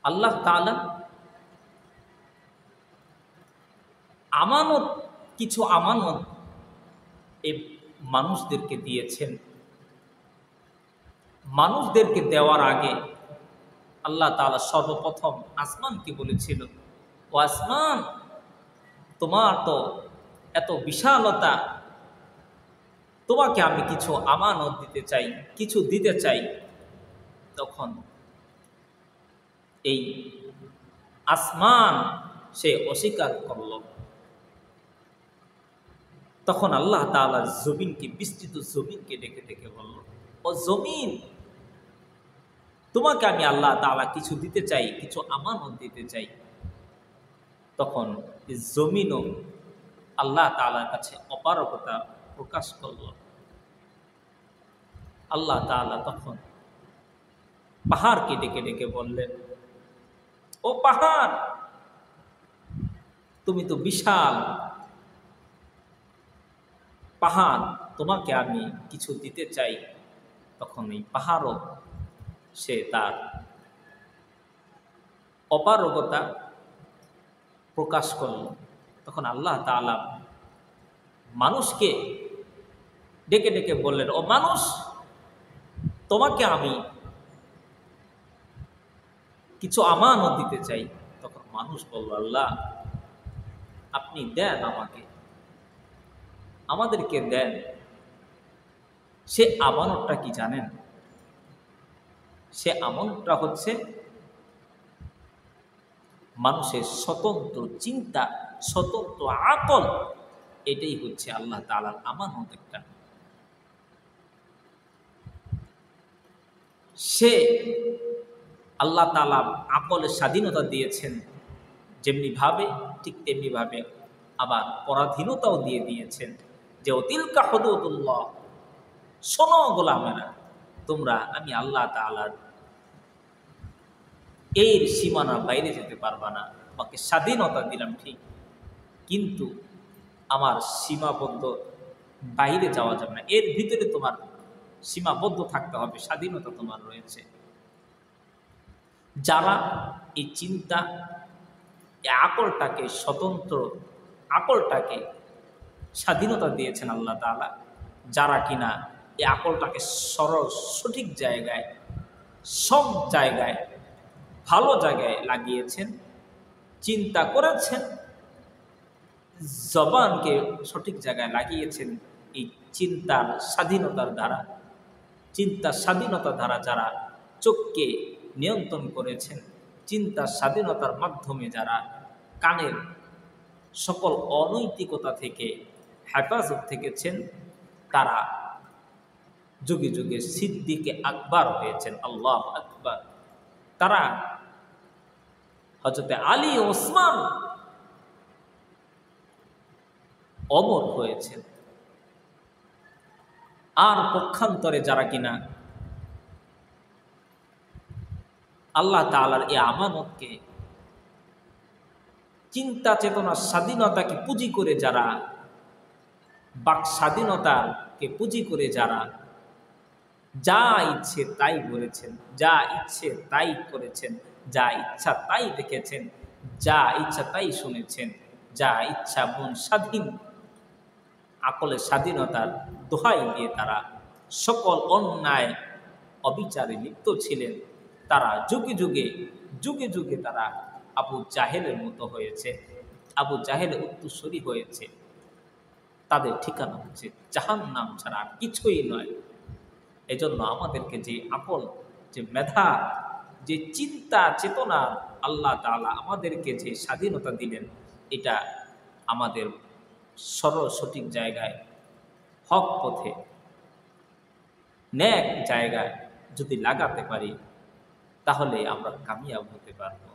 আল্লাহ তাআলা আমানত, কিছু আমানত এই মানুষদেরকে দিয়েছেন। মানুষদেরকে দেওয়ার আগে আল্লাহ তাআলা সর্বপ্রথম আসমানকে বলেছিল, ও আসমান, তোমার তো এত বিশালতা, তোমাকে আমি কিছু আমানত দিতে চাই, কিছু দিতে চাই। তখন এই আসমান সে অস্বীকার করল। তখন আল্লাহ তাআলা জমিনকে, বিস্তৃত জমিনকে ডেকে ডেকে বলল, ও জমিন, তোমাকে আমি আল্লাহ তাআলা কিছু দিতে চাই, কিছু আমানত দিতে চাই। তখন এই জমিনও আল্লাহ তাআলার কাছে অপারগতা প্রকাশ করল। আল্লাহ তাআলা তখন পাহাড়কে ডেকে ডেকে বললেন, ও পাহাড়, তুমি তো বিশাল পাহাড়, তোমাকে আমি কিছু দিতে চাই। তখন এই পাহাড়ও সে তার অপারগতা প্রকাশ করল। তখন আল্লাহ তাআলা মানুষকে ডেকে ডেকে বললেন, ও মানুষ, তোমাকে আমি কিছু আমানত দিতে চাই। তখন মানুষ বলল, আল্লাহ, আপনি দেন, আমাদেরকে দেন। সে আমানতটা কি জানেন? সে আমানতটা হচ্ছে মানুষের স্বতন্ত্র চিন্তা, স্বতন্ত্র আকল। এটাই হচ্ছে আল্লাহ তাআলার আমানত একটা। সে আল্লাহ তাআলা আকলের স্বাধীনতা দিয়েছেন যেমনি ভাবে, ঠিক তেমনি ভাবে আবার পরাধীনতাও দিয়ে দিয়েছেন, যে তিলকা হুদুদুল্লাহ, শোনো গোলামেরা, তোমরা আমি আল্লাহ তাআলার এর সীমানার বাইরে যেতে পারবা না। তোমাকে স্বাধীনতা দিলাম ঠিক, কিন্তু আমার সীমাবদ্ধ বাইরে যাওয়া যাবে না, এর ভিতরে তোমার সীমাবদ্ধ থাকতে হবে, স্বাধীনতা তোমার রয়েছে। যারা এই চিন্তা, এই আকলটাকে, স্বতন্ত্র আকলটাকে স্বাধীনতা দিয়েছেন আল্লাহ তাআলা, যারা কিনা এই আকলটাকে সরল সঠিক জায়গায়, সব জায়গায়, ভালো জায়গায় লাগিয়েছেন, চিন্তা করেছেন, জবানকে সঠিক জায়গায় লাগিয়েছেন, এই চিন্তার স্বাধীনতার দ্বারা, চিন্তার স্বাধীনতার দ্বারা যারা চোখকে নিয়ন্ত্রণ করেছেন, চিন্তার স্বাধীনতার মাধ্যমে যারা কানের সকল অনৈতিকতা থেকে হেফাজত থেকেছেন, তারা যুগে যুগে সিদ্দিকে আকবর হয়েছেন। আল্লাহু আকবার। তারা হযরতে আলী, ওসমান অমর হয়েছেন। আর পক্ষান্তরে যারা কিনা আল্লাহ তাআলার এই আমানতকে, চিন্তা চেতনার স্বাধীনতাকে পুঁজি করে যারা, বাক স্বাধীনতাকে পুঁজি করে যারা যা ইচ্ছে তাই বলেছেন, যা ইচ্ছে তাই করেছেন, যা ইচ্ছা তাই দেখেছেন, যা ইচ্ছা তাই শুনেছেন, যা ইচ্ছা মন স্বাধীন আকলের স্বাধীনতার দোহাই দিয়ে তারা সকল অন্যায় অবিচারে লিপ্ত ছিলেন, তারা যুগে যুগে যুগে যুগে তারা আবু জাহেলের মতো হয়েছে, আবু জাহেলের উত্তরসূরি হয়েছে। তাদের ঠিকানা হচ্ছে জাহান্নাম ছাড়া আর কিছুই নয়। এজন্য আমাদেরকে যে আকল, যে মেধা, যে চিন্তা চেতনা আল্লাহ তাআলা আমাদেরকে যে স্বাধীনতা দিলেন, এটা আমাদের সরল সঠিক জায়গায়, হক পথে, ন্যাক জায়গায় যদি লাগাতে পারি, তাহলে আমরা কামিয়াব হতে পারবো।